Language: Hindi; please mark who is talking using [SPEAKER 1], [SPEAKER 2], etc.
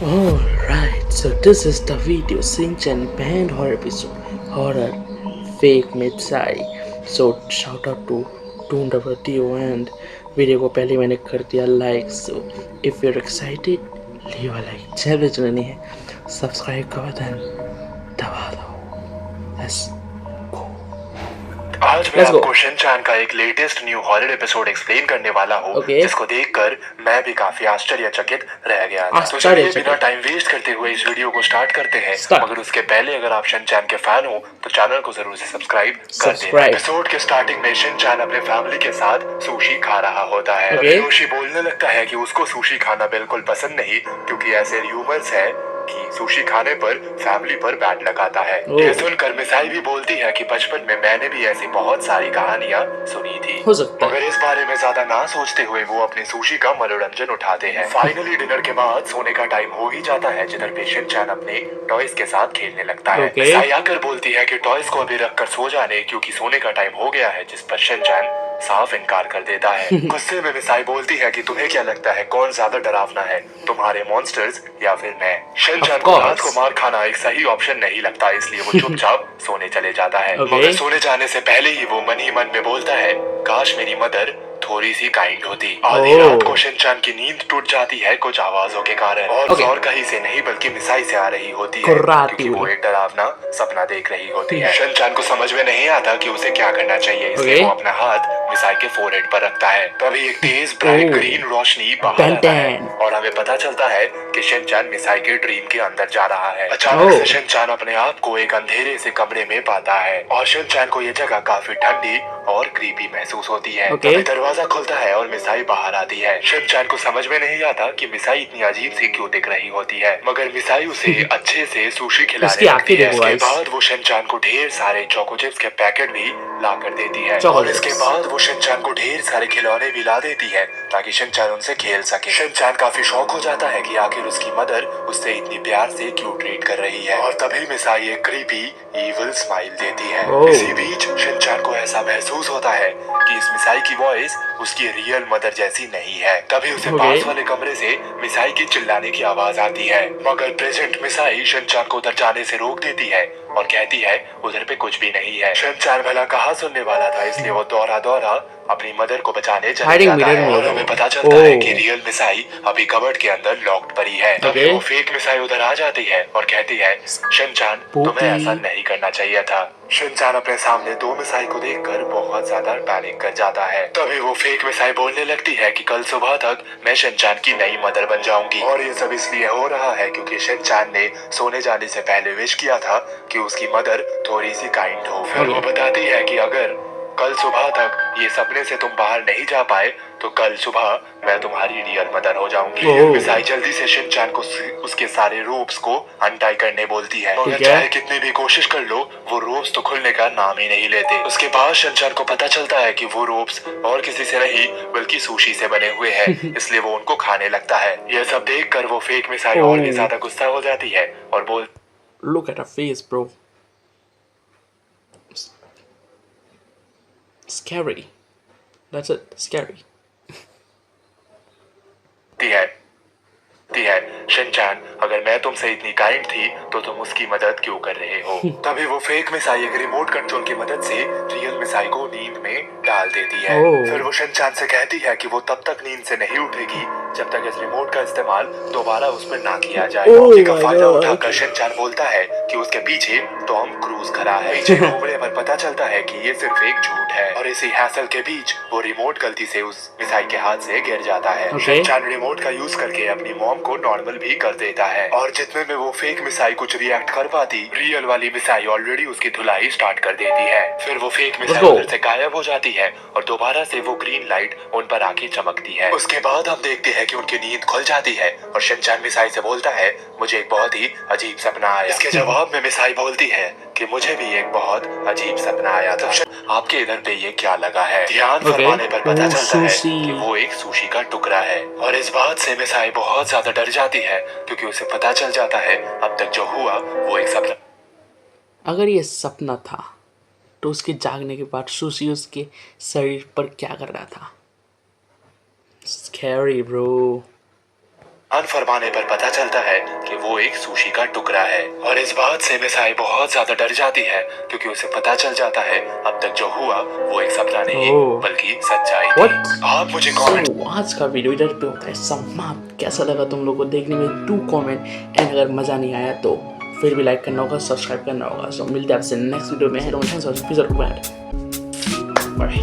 [SPEAKER 1] Alright, so this is the video Shinchan banned horror episode horror fake Mitsai. So shout out to Toon and video को पहले मैंने कर दिया like. So if you're excited, leave a like. Channel channel नहीं है, सब्सक्राइब का बटन दबा दो. Let's go.
[SPEAKER 2] आज मैं आपको शिनचैन का एक latest new horror episode explain करने वाला हूँ, जिसको देखकर मैं भी काफी आश्चर्यचकित रह गया था. तो चलिए बिना टाइम वेस्ट करते हुए इस वीडियो को स्टार्ट करते हैं. मगर उसके पहले अगर आप शिनचैन के फैन हो तो चैनल को जरूर से सब्सक्राइब कर देना. एपिसोड के स्टार्टिंग में शिनचैन अपने फैमिली के साथ सुशी खा रहा होता है. योशी बोलने लगता है कि उसको सुशी खाना बिल्कुल पसंद नहीं, क्योंकि ऐसे र्यूमर्स है कि सुशी खाने पर फैमिली पर बैड लग आता है. ये सुनकर मिसाई भी बोलती है कि बचपन में मैंने भी ऐसी बहुत सारी कहानियाँ सुनी थी. मगर इस बारे में ज्यादा ना सोचते हुए वो अपने सुशी का मनोरंजन उठाते हैं. फाइनली डिनर के बाद सोने का टाइम हो ही जाता है, जिधर पे शिनचैन अपने टॉयज के साथ खेलने लगता है. मिसाई आकर बोलती है कि टॉयज को अभी रखकर सो जाने, क्योंकि सोने का टाइम हो गया है, जिस पर शिनचैन साफ इनकार कर देता है. गुस्से में मिसाई बोलती है कि तुम्हें क्या लगता है कौन ज्यादा डरावना है, तुम्हारे मॉन्स्टर्स या फिर मैं. शिनचैन को रात को मार खाना एक सही ऑप्शन नहीं लगता, इसलिए वो चुपचाप सोने चले जाता है. मगर सोने जाने से पहले ही वो मन ही मन में बोलता है, काश मेरी मदर थोड़ी सी काइंड होती. आधी रात को शिनचैन की नींद टूट जाती है कुछ आवाजों के कारण, और कहीं से नहीं बल्कि मिसाई से आ रही होती है, क्योंकि वो एक डरावना सपना देख रही होती है. शिनचैन को समझ में नहीं आता कि उसे क्या करना चाहिए, इसलिए वो अपना हाथ मिसाई के फोरहेड पर रखता है. तभी एक तेज ब्राइट ग्रीन रोशनी बाहर आता है और हमें पता चलता है कि शिनचैन मिसाई के ड्रीम के अंदर जा रहा है. अचानक से शिनचैन अपने आप को एक अंधेरे से कमरे में पाता है और शिनचैन को ये जगह काफी ठंडी और क्रीपी महसूस होती है. दरवाजा खुलता है और मिसाई बाहर आती है. शिनचैन को समझ में नहीं आता कि मिसाई इतनी अजीब सी क्यों दिख रही होती है, मगर मिसाई उसे अच्छे से सुशी खिलाने लगती है. इसके बाद वो शिनचैन को ढेर सारे चोको चिप्स के पैकेट भी ला कर देती है और इसके बाद वो शिनचैन को ढेर सारे खिलौने भी ला देती है ताकि शिनचैन उनसे खेल सके. शिनचैन काफी शौक हो जाता है कि आखिर उसकी मदर उससे इतनी प्यार से क्यों ट्रीट कर रही है, और तभी मिसाई एक क्रीपी इविल स्माइल देती है. इसी बीच शिनचैन को ऐसा महसूस होता है कि इस मिसाई की वॉइस उसकी रियल मदर जैसी नहीं है. तभी उसे पास वाले कमरे से मिसाई की चिल्लाने की आवाज आती है, मगर प्रेजेंट मिसाई शिनचैन को उधर जाने से रोक देती है और कहती है उधर पे कुछ भी नहीं है. शिनचैन भला कहाँ सुनने वाला था, इसलिए वो दौड़ा दौड़ा अपनी मदर को बचाने चला जाता है और हमें पता चलता है कि रियल मिसाई अभी कबर्ड के अंदर लॉक्ड पड़ी है. तभी वो फेक मिसाई उधर आ जाती है और कहती है, शिनचैन तुम्हें ऐसा नहीं करना चाहिए था. शिनचैन अपने सामने दो मिसाई को देखकर बहुत ज्यादा पैनिक कर जाता है. तभी वो फेक मिसाई बोलने लगती है कि कल सुबह तक मैं शिनचैन की नई मदर बन जाऊंगी, और ये सब इसलिए हो रहा है क्योंकि शिनचैन ने सोने जाने से पहले विश किया था कि उसकी मदर थोड़ी सी काइंड हो. फिर वो बताती है कि अगर कल सुबह तक ये सपने से तुम बाहर नहीं जा पाए तो कल सुबह मैं तुम्हारी रियल मदर हो जाऊंगी. मिसाई जल्दी से शिनचैन को उसके सारे रोप्स को अनटाई करने बोलती है, मगर चाहे कितनी भी कोशिश कर लो वो रोप्स तो खुलने का नाम ही नहीं लेते. उसके बाद शिनचैन को पता चलता है कि वो रोप्स और किसी से नहीं बल्कि सुशी से बने हुए हैं, इसलिए वो उनको खाने लगता है. यह सब देख कर वो फेक मिसाई और भी ज्यादा गुस्सा हो जाती है और बोल
[SPEAKER 1] Look at her face, bro. Scary. That's it. Scary.
[SPEAKER 2] है, शिनचैन अगर मैं तुमसे इतनी काइंड थी तो तुम उसकी मदद क्यों कर रहे हो. तभी वो फेक मिसाई एक रिमोट कंट्रोल की मदद से रियल मिसाई को नींद में डाल देती है. फिर वो शिनचैन से कहती है कि वो तब तक नींद से नहीं उठेगी जब तक इस रिमोट का इस्तेमाल दोबारा उस पर ना किया जाए. मौके का फायदा उठाकर शिनचैन बोलता है कि उसके पीछे टॉम क्रूज खड़ा है. पीछे घूमने पर पता चलता है कि ये सिर्फ एक झूठ है, और इसी हैसल के बीच वो रिमोट गलती से उस मिसाई के हाथ से गिर जाता है. शिनचैन रिमोट का यूज करके अपनी मॉम को नॉर्मल भी कर देता है, और जितने में वो फेक मिसाई कुछ रिएक्ट कर पाती, रियल वाली मिसाई ऑलरेडी उसकी धुलाई स्टार्ट कर देती है. फिर वो फेक मिसाई उधर से गायब हो जाती है और दोबारा से वो ग्रीन लाइट उन पर आके चमकती है. उसके बाद हम देखते हैं कि उनकी नींद खुल जाती है और शिनचैन मिसाई से बोलता है, मुझे एक बहुत ही अजीब सपना आया. इसके जवाब में मिसाई बोलती है कि मुझे भी एक बहुत अजीब सपना आया था. आपके इधर पे ये क्या लगा है. ध्यान फरमाने पर पता चलता है कि वो एक सुशी का टुकड़ा है, और इस बात से मिसाई बहुत ज्यादा डर जाती है क्योंकि उसे पता चल जाता है अब तक जो हुआ वो एक सपना.
[SPEAKER 1] अगर ये सपना था तो उसके जागने के बाद सुशी उसके शरीर पर क्या कर रहा था. Scary, bro.
[SPEAKER 2] अनफरमाने पर पता चलता है कि वो एक सुशी का टुकड़ा है और इस बात से मिसाई बहुत ज्यादा डर जाती है क्योंकि उसे पता चल जाता है अब तक जो हुआ वो एक सपना नहीं बल्कि सच्चाई थी। आप मुझे कमेंट
[SPEAKER 1] आज का वीडियो इधर पे होता है समाप्त। कैसा लगा तुम लोगों को देखने में? डू कमेंट एंड अगर मजा नहीं आया तो फिर भी लाइक करना होगा, सब्सक्राइब करना होगा। सो मिलते हैं आपसे नेक्स्ट वीडियो में। Thanks for bye.